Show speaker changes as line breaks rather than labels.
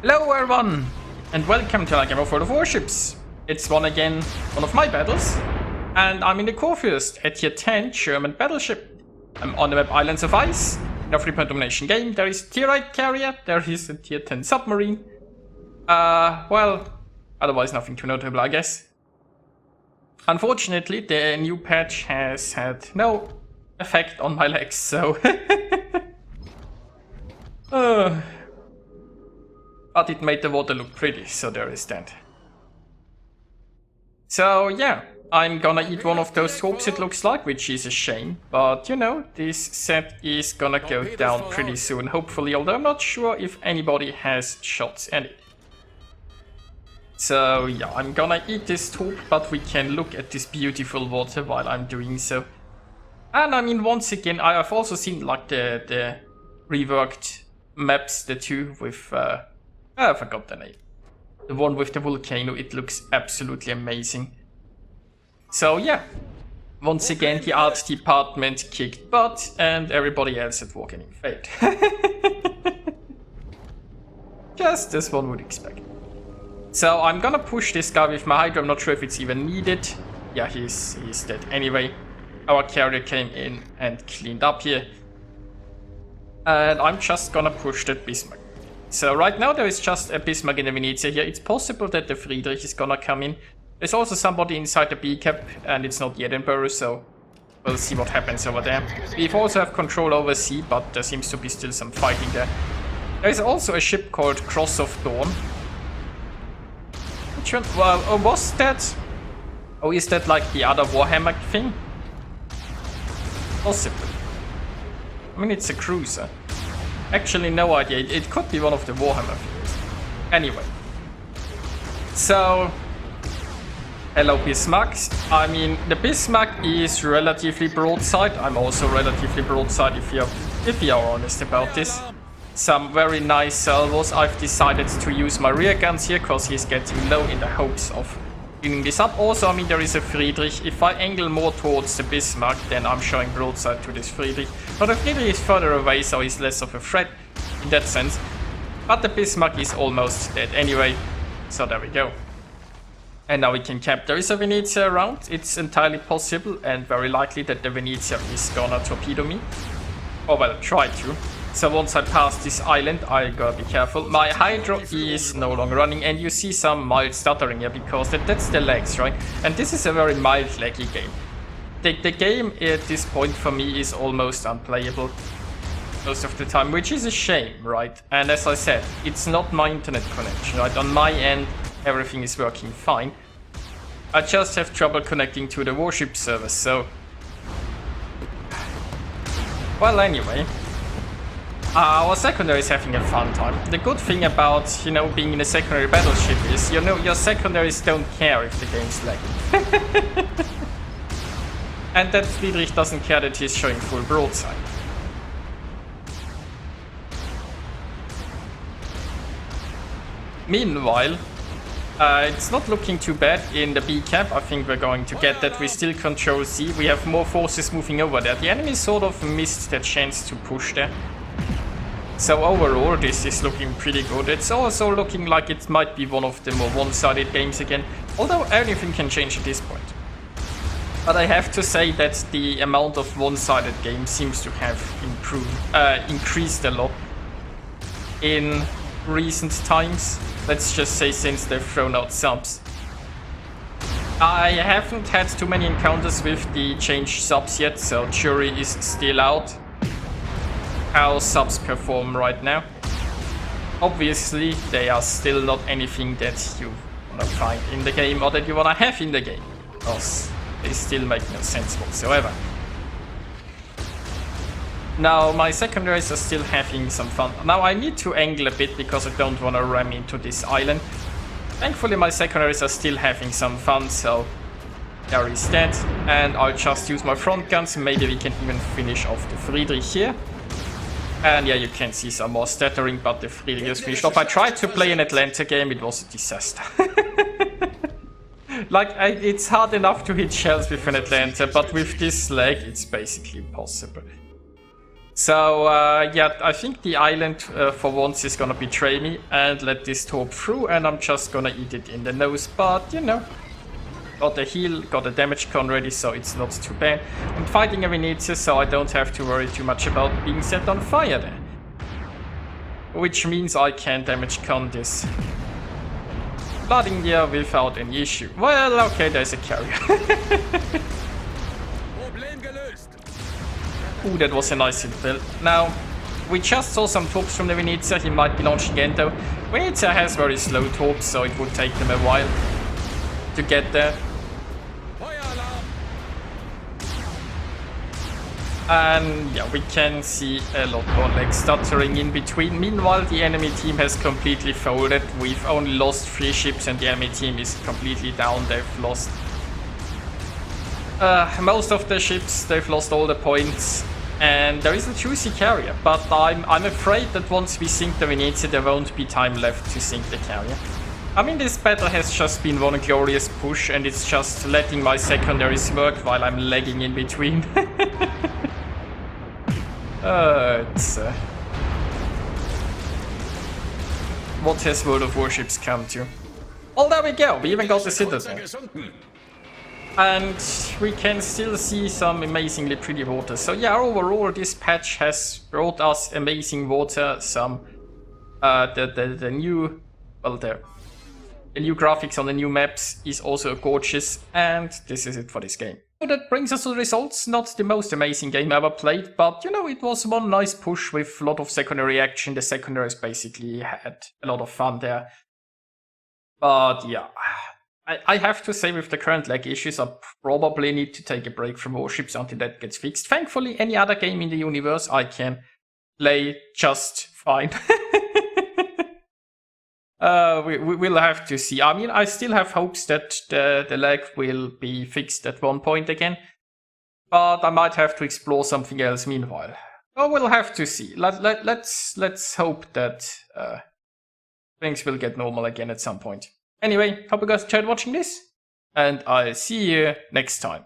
Hello everyone, and welcome to another game of Warships. It's one of my battles, and I'm in the Kurfürst, a tier 10 German battleship. I'm on the map Islands of Ice. In a 3-point domination game, there is a tier 8 carrier, there is a tier 10 submarine. Well, otherwise nothing too notable, I guess. Unfortunately, the new patch has had no effect on my legs, so... But it made the water look pretty, so there is that. So yeah, I'm gonna eat one of those hopes it looks like, which is a shame. But you know, this set is gonna go down pretty soon, hopefully, although I'm not sure if anybody has shots at it. So yeah, I'm gonna eat this taupe, but we can look at this beautiful water while I'm doing so. And I mean, once again, I have also seen like the reworked maps, the two with... I forgot the name. The one with the volcano, it looks absolutely amazing. So yeah, once again the art department kicked butt and everybody else at Walking in Fate. Just as one would expect. So I'm gonna push this guy with my Hydra, I'm not sure if it's even needed. Yeah, he's dead anyway. Our carrier came in and cleaned up here. And I'm just gonna push that Bismarck. So right now there is just a Bismarck in the Venezia here. It's possible that the Friedrich is gonna come in. There's also somebody inside the B cap and it's not the Edinburgh, so we'll see what happens over there. We also have control over sea, but there seems to be still some fighting there. There is also a ship called Cross of Dawn. Which one? Well, was that? Oh, is that like the other Warhammer thing? Possibly. I mean, it's a cruiser. Actually, no idea. It could be one of the Warhammer things. Anyway. So, hello Bismarcks. I mean, the Bismarck is relatively broadside. I'm also relatively broadside if you're honest about this. Some very nice salvos. I've decided to use my rear guns here because he's getting low in the hopes of cleaning this up. Also, I mean, there is a Friedrich. If I angle more towards the Bismarck, then I'm showing broadside to this Friedrich. But the Friedrich is further away, so he's less of a threat in that sense. But the Bismarck is almost dead anyway. So there we go. And now we can cap. There is a Venezia around. It's entirely possible and very likely that the Venezia is gonna torpedo me. Or well, try to. So once I pass this island, I gotta be careful. My Hydro is no longer running, and you see some mild stuttering here because that's the legs, right? And this is a very mild laggy game. The game at this point for me is almost unplayable most of the time, which is a shame, right? And as I said, it's not my internet connection, right? On my end, everything is working fine. I just have trouble connecting to the Warship server, so... Well, anyway... our secondary is having a fun time. The good thing about, you know, being in a secondary battleship is, you know, your secondaries don't care if the game's lagging. And that Friedrich doesn't care that he's showing full broadside. Meanwhile, it's not looking too bad in the B cap. I think we're going to get that. We still control C. We have more forces moving over there. The enemy sort of missed that chance to push there. So overall, this is looking pretty good. It's also looking like it might be one of the more one-sided games again, although anything can change at this point. But I have to say that the amount of one-sided games seems to have increased a lot in recent times. Let's just say since they've thrown out subs. I haven't had too many encounters with the changed subs yet, so jury is still out. How subs perform right now. Obviously, they are still not anything that you wanna find in the game or that you wanna have in the game, because they still make no sense whatsoever. Now, my secondaries are still having some fun. Now, I need to angle a bit because I don't wanna ram into this island. Thankfully, my secondaries are still having some fun, so there is that. And I'll just use my front guns. Maybe we can even finish off the Friedrich here. And yeah, you can see some more stuttering, but the Friedrich is finished off. I tried to play an Atlanta game, it was a disaster. It's hard enough to hit shells with an Atlanta, but with this lag, it's basically impossible. So, yeah, I think the island for once is gonna betray me and let this torp through, and I'm just gonna eat it in the nose, but you know. Got a heal, got a damage con ready, so it's not too bad. I'm fighting a Venezia, so I don't have to worry too much about being set on fire there. Which means I can damage con this flooding there without any issue. Well, okay, there's a carrier. Ooh, that was a nice hit build. Now, we just saw some torps from the Venezia. He might be launching Ento. Venezia has very slow torps, so it would take them a while to get there. And yeah, we can see a lot more legs stuttering in between. Meanwhile, the enemy team has completely folded. We've only lost 3 ships and the enemy team is completely down. They've lost most of their ships. They've lost all the points. And there is a juicy carrier. But I'm afraid that once we sink the Venezia, there won't be time left to sink the carrier. I mean, this battle has just been one glorious push, and it's just letting my secondaries work while I'm lagging in between. What has World of Warships come to? Oh, there we go, we even got the Citadel. And we can still see some amazingly pretty water. So yeah, overall this patch has brought us amazing water, some the new, well, the new graphics on the new maps is also gorgeous, and this is it for this game. So that brings us to the results. Not the most amazing game I ever played, but you know, it was one nice push with a lot of secondary action. The secondaries basically had a lot of fun there. But yeah, I have to say with the current lag issues, I probably need to take a break from Warships until that gets fixed. Thankfully, any other game in the universe I can play just fine. We'll have to see. I mean, I still have hopes that the lag will be fixed at one point again, but I might have to explore something else meanwhile. Oh, we'll have to see. Let's hope that things will get normal again at some point. Anyway, hope you guys enjoyed watching this, and I'll see you next time.